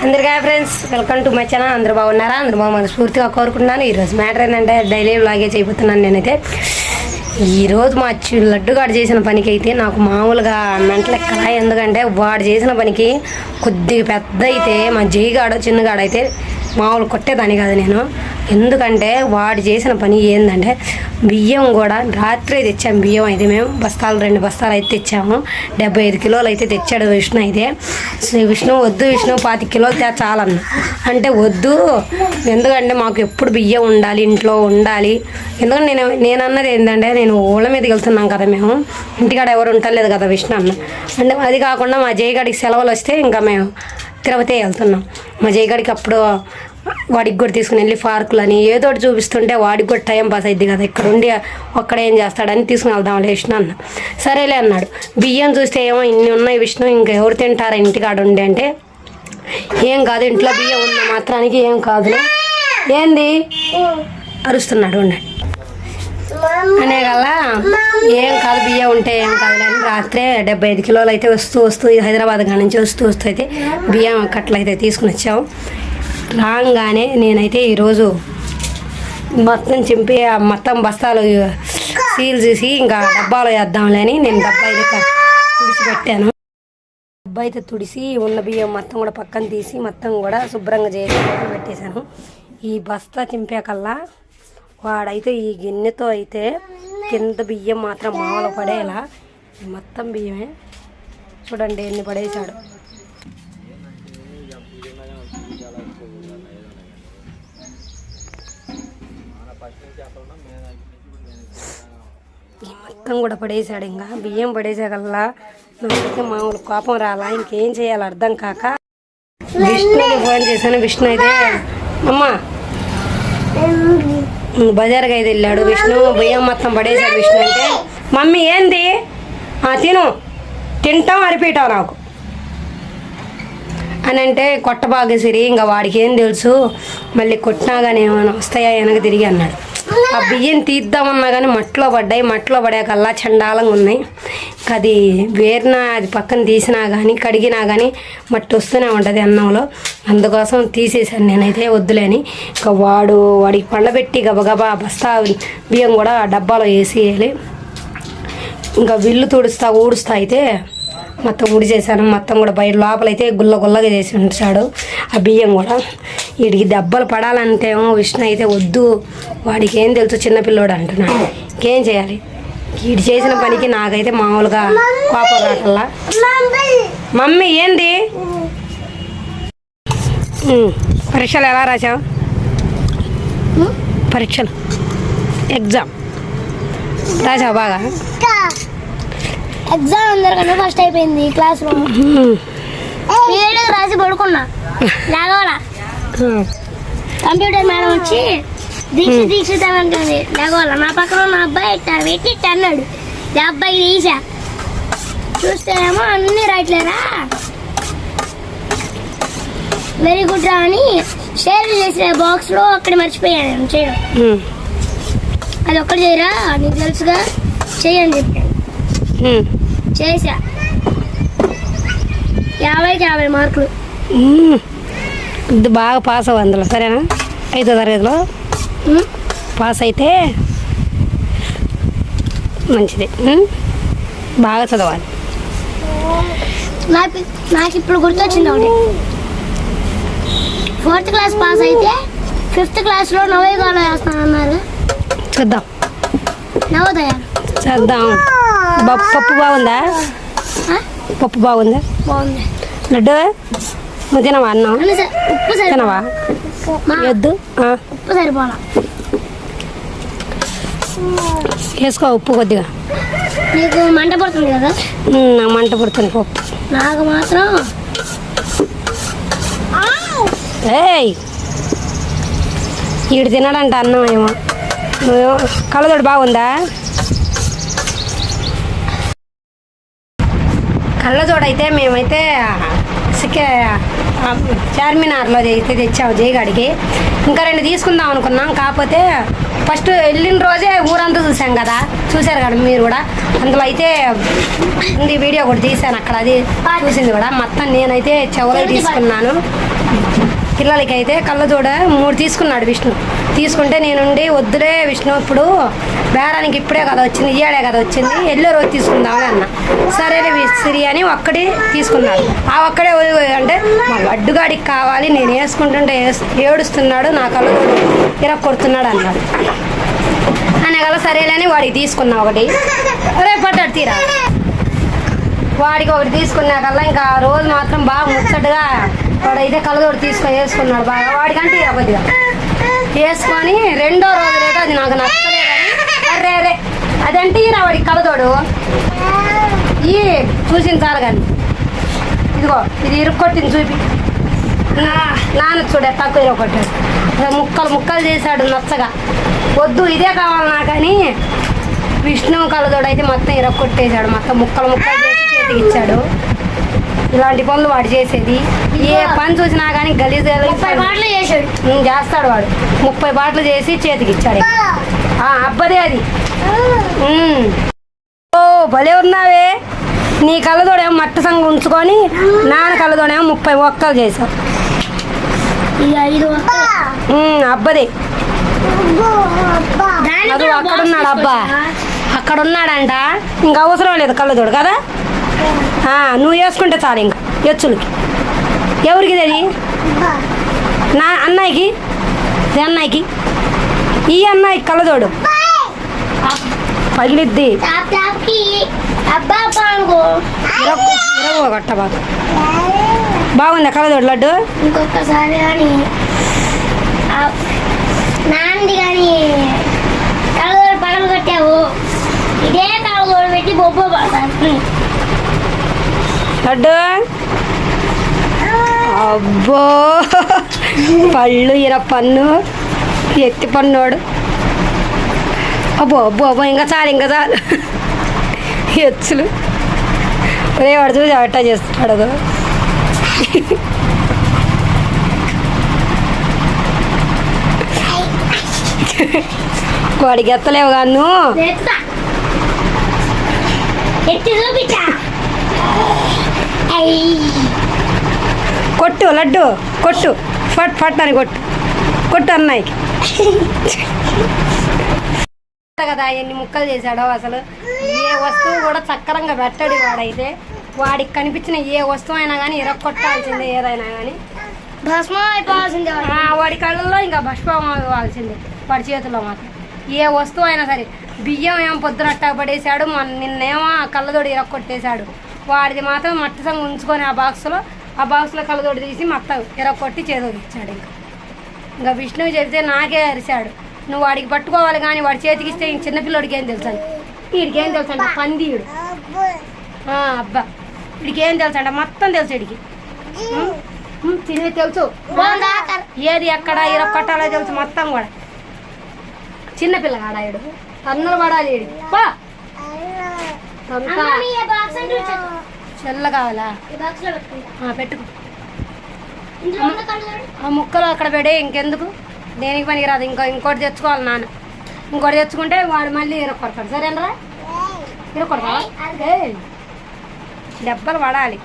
అందరికీ friends, welcome to my channel. అందరూ బాగున్నారా? అందరూ బాగున్నారు స్ఫూర్తిగా కోరుకుంటున్నాను. ఈరోజు మ్యాటర్ ఏంటంటే డైలీ వ్లాగే చేయబోతున్నాను నేనైతే. ఈరోజు మా లడ్డుగాడు చేసిన పనికి అయితే నాకు మామూలుగా మెంటలు ఎక్కలా. ఎందుకంటే వాడు చేసిన పనికి కొద్దిగా పెద్ద అయితే మా జైగాడు చిన్నగాడు అయితే మామూలు కొట్టేదాన్ని కాదు నేను. ఎందుకంటే వాడు చేసిన పని ఏంటంటే బియ్యం కూడా రాత్రే తెచ్చాము. బియ్యం అయితే మేము రెండు బస్తాలు అయితే తెచ్చాము. 75 కిలోలు అయితే తెచ్చాడు విష్ణు అయితే. విష్ణు వద్దు, విష్ణు 25 కిలోలు చాలన్న అంటే వద్దు, ఎందుకంటే మాకు ఎప్పుడు బియ్యం ఉండాలి, ఇంట్లో ఉండాలి. ఎందుకంటే నేను అన్నది ఏంటంటే నేను ఊళ్ళ మీదకి వెళ్తున్నాం కదా, మేము ఇంటికాడ ఎవరు ఉండలేదు కదా విష్ణు అన్న. అంటే అది కాకుండా మా జయగాడికి సెలవులు వస్తే ఇంకా మేము తిరుపతి వెళ్తున్నాం. మా జయగాడికి అప్పుడు వాడికి కూడా తీసుకుని వెళ్ళి పార్కులని ఏదో ఒకటి చూపిస్తుంటే వాడికి కూడా టైం పాస్ అయింది కదా, ఇక్కడ ఉండి ఒక్కడ ఏం చేస్తాడని తీసుకుని వెళ్దాం విష్ణు అన్న. సరేలే అన్నాడు. బియ్యం చూస్తే ఏమో ఇన్ని ఉన్నాయి విష్ణు, ఇంకా ఎవరు తింటారా ఇంటికాడ ఉండి అంటే, ఏం కాదు ఇంట్లో బియ్యం ఉన్న మాత్రానికి ఏం కాదులే, ఏంది అరుస్తున్నాడు ఉండండి అనే కల్లా ఏం కాదు బియ్యం ఉంటే ఏం కాదు అని రాత్రే 75 కిలోలు అయితే వస్తూ హైదరాబాద్ కాడ నుంచి వస్తూ అయితే బియ్యం కట్టలు అయితే తీసుకుని వచ్చాము. రాగానే నేనైతే ఈరోజు మొత్తం చింపి మొత్తం బస్తాలు సీల్ చేసి ఇంకా డబ్బాలో వేద్దాంలే అని నేను డబ్బా అయితే తుడిచి పెట్టాను. డబ్బా అయితే తుడిసి ఉన్న బియ్యం మొత్తం కూడా పక్కన తీసి మొత్తం కూడా శుభ్రంగా చేసి పెట్టేశాను. ఈ బస్తా చింపాకల్లా వాడైతే ఈ గిన్నెతో అయితే కింద బియ్యం మాత్రం మామూలు పడేలా మొత్తం బియ్యమే చూడండి ఎన్ని పడేశాడు. ఈ మొత్తం కూడా పడేశాడు. ఇంకా బియ్యం పడేసాకల్లా నాకైతే మామూలు కోపం రాలా, ఇంకేం చేయాలి అర్థం కాక విష్ణుకి ఫోన్ చేశాను. విష్ణు అయితే అమ్మా బజార్కి అయితే వెళ్ళాడు. విష్ణు బియ్యం మొత్తం పడేశాడు. విష్ణు అంటే మమ్మీ ఏంది తింటాం అరిపీటావు నాకు అని అంటే కొట్టబాగేసిరి. ఇంకా వాడికి ఏం తెలుసు, మళ్ళీ కొట్టినా కానీ ఏమైనా వస్తాయా వెనక తిరిగి అన్నాడు. ఆ బియ్యం తీద్దామన్నా కానీ మట్టిలో పడాకల్లా చండాలంగా ఉన్నాయి. అది వేరినా అది పక్కన తీసినా కానీ కడిగినా కానీ మట్టి వస్తూనే ఉంటుంది అన్నంలో. అందుకోసం తీసేసాను నేనైతే వద్దులేని. ఇంకా వాడికి పండబెట్టి గబగబా బస్తా బియ్యం కూడా డబ్బాలో వేసేయాలి. ఇంకా విల్లు ఊడుస్తా అయితే మొత్తం చేశాను. మొత్తం కూడా బయట లోపలైతే గుల్లగా చేసి ఉంచాడు ఆ బియ్యం కూడా. వీడికి దెబ్బలు పడాలంటే విష్ణు అయితే వద్దు, వాడికి ఏం తెలుసు చిన్నపిల్లోడు అంటున్నాడు. ఇంకేం చేయాలి, వీడు చేసిన పనికి నాకైతే మామూలుగా కోపం రాకల్లా. మమ్మీ ఏంది పరీక్షలు ఎలా రాసావు? పరీక్షలు ఎగ్జామ్ రాసావు బాగా? ఎగ్జామ్ అందరికన్నా ఫస్ట్ అయిపోయింది క్లాస్లో. రాసి పడుకున్నా లేగవాలా. కంప్యూటర్ మేడం వచ్చి దీక్షిత అంటుంది లేగవాలా. నా పక్కన నా అబ్బాయి పెట్టి అన్నాడు. అబ్బాయి తీసా చూస్తేనేమో అన్ని రాయట్లేరా, వెరీ గుడ్ రా అని షేర్ చేసే బాక్స్లో అక్కడ మర్చిపోయాను చేయడం. అది ఒక్కటి చేయరా నీకు తెలుసుగా చెయ్యని చెప్పాను. చేసా 50కి 50 మార్కులు. ఇది బాగా పాస్ అవ్వ అందులో సరేనా? 5వ తరగతిలో పాస్ అయితే మంచిది, బాగా చదవాలి. నాకు ఇప్పుడు గుర్తొచ్చింది ఒకటి. 4th క్లాస్ పాస్ అయితే 5th క్లాస్లో నవోదయాలో వేస్తానన్నారు. చూద్దాం నవోదయాలు చేద్దాం. పప్పు బాగుందా? పప్పు బాగుందా? బాగుంది. లడ్డు నువ్వు తినవా? అన్నం ఉప్పు తినవా? వద్దు ఉప్పు సరిపోలా. వేసుకో ఉప్పు కొద్దిగా. నీకు మంట పడుతుంది కదా? నాకు మంట పడుతుంది పప్పు. నాకు మాత్రం ఈడు తినడంట అన్నం ఏమో. కళ్ళతోడు బాగుందా? కళ్ళజోడైతే మేమైతే చార్మినార్లో అయితే తెచ్చాము జయగాడికి. ఇంకా 2 తీసుకుందాం అనుకున్నాం. కాకపోతే ఫస్ట్ వెళ్ళిన రోజే ఊరంతా చూసాం కదా, చూశారు కదా మీరు కూడా. అందులో అయితే వీడియో కూడా తీశాను అక్కడ, అది చూసింది కూడా మొత్తం. నేనైతే చెవులు తీసుకున్నాను. పిల్లలకైతే కళ్ళజోడ 3 తీసుకున్నాడు విష్ణు. తీసుకుంటే నేనుండి వద్దులే విష్ణు, ఇప్పుడు బేరానికి ఇప్పుడే కదా వచ్చింది, ఇయ్యాడే కదా వచ్చింది, ఎల్లో రోజు తీసుకుందామని అన్న. సరేలే సిరి అని ఒక్కటి తీసుకున్నాడు. ఆ ఒక్కడే అంటే మా లడ్డుగాడికి కావాలి, నేను వేసుకుంటుంటే ఏడుస్తున్నాడు, నా కళ్ళజోడు కొడుతున్నాడు అన్నాడు. అనగల సరేలేని వాడికి తీసుకున్నా ఒకటి. రేపట్టాడు తీరా వాడికి ఒకటి తీసుకున్నాకల్లా ఇంకా రోజు మాత్రం బాగా ముచ్చటగా వాడైతే కళ్ళజోడు తీసుకొని వేసుకున్నాడు బాగా. వాడికంటే కొద్దిగా వేసుకొని రెండో రోజు లేదు, అది నాకు నచ్చలేదని అరే అరే అదంటే ఈరా వాడికి కళ్ళజోడు ఈ చూసిన చాలు కానీ ఇదిగో ఇది ఇరుక్కొట్టింది చూపి. నాన్న చూడే తక్కువ ఇరగొట్టాడు, ముక్కలు ముక్కలు చేశాడు నచ్చగా. వద్దు ఇదే కావాలి నాకని విష్ణు కళ్ళజోడు అయితే మొత్తం ఇరగొట్టేశాడు, మొత్తం ముక్కలు ముక్కలు చేసి చేతికి ఇచ్చాడు. ఇలాంటి పనులు వాడు చేసేది. ఏ పని చూసినా కానీ గలీజ్ చేస్తాడు వాడు. 30 బాటలు చేసి చేతికి ఇచ్చాడు. అబ్బదే అది. ఓ భలే ఉన్నావే, నీ కళ్ళతోడేమో మట్ట సంగ ఉంచుకొని నాన్న కళ్ళతోడేమో 30 ఒక్కలు చేసావు. అబ్బదే అది అక్కడున్నాడు. అబ్బా అక్కడున్నాడంట, ఇంకా అవసరం లేదు కళ్ళతోడు కదా. నువ్వు వేసుకుంటే చాలు ఇంకా ఎచ్చులకి. ఎవరికి అది? నా అన్నయ్యకి, అన్నయ్యకి ఈ అన్నయ్యకి కళ్ళతోడు పగిలిద్ది. కొట్ట బాగా బాగుంది కళ్ళతోడు లడ్డు. ఇంకొకసారి కానీ నాంది కానీ కళ్ళతోడు పగలు కట్టావు, ఇదే కళ్ళతోడు పెట్టి బొబ్బ పడతాను లడ్డు. అబ్బో పళ్ళు పన్ను ఎత్తి పన్నోడు. అబ్బో అబ్బో అబ్బో ఇంకా చాలు ఇంకా చాలు ఎచ్చులు. రే వాడు చూసి అట్టా చేస్తాడు. వాడికి ఎత్తలేవు కాను. కొట్టు లడ్డు కొట్టు, ఫట్ ఫట్ అని కొట్టు, కొట్టు అన్నయ్యకి కదా. ఎన్ని ముక్కలు చేశాడో అసలు. ఏ వస్తువు కూడా చక్కరంగా పెట్టాడు వాడైతే. వాడికి కనిపించిన ఏ వస్తువు అయినా కానీ ఇరక్కొట్టాల్సిందే, ఏదైనా కానీ భస్మం అయిపోవాల్సిందే. వాడి కళ్ళల్లో ఇంకా భస్మం అవ్వాల్సిందే వాడి చేతిలో మాత్రం. ఏ వస్తువు అయినా సరే. బియ్యం ఏమో పొద్దునట్టా పడేశాడు, నిన్నేమో కళ్ళతోడు ఇరక్కొట్టేశాడు. వాడిది మాత్రం మట్టి సంగ ఉంచుకొని ఆ బాక్స్లో కళ్ళతోడు తీసి మొత్తం ఇరక్కొట్టి చేతికి ఇచ్చాడు. ఇంకా విష్ణువు చెబితే నాకే అరిశాడు, నువ్వు వాడికి పట్టుకోవాలి కానీ వాడి చేతికి ఇస్తే ఇంక చిన్నపిల్లడికి ఏం తెలుసు అని. వీడికి ఏం తెలుసు అంట పందీయుడు. అబ్బా వీడికి ఏం తెలుసు అంట, మొత్తం తెలుసు వీడికి. తినే తెలుసు, ఏది ఎక్కడ ఇరక్కొట్టాలో తెలుసు మొత్తం కూడా. చిన్నపిల్లగాడు ఆయుడు అన్నలు పడాలి వీడికి. చెల్ల కావాలా పెట్టుకో. ఆ ముక్కలు అక్కడ పెడే, ఇంకెందుకు దేనికి పనికి రాదు. ఇంకోటి తెచ్చుకోవాలి నాన్న. ఇంకోటి తెచ్చుకుంటే వాడు మళ్ళీ ఇరక్కొడతాడు. సరేనరా ఇరక్కొడతా, దెబ్బలు పడాలి.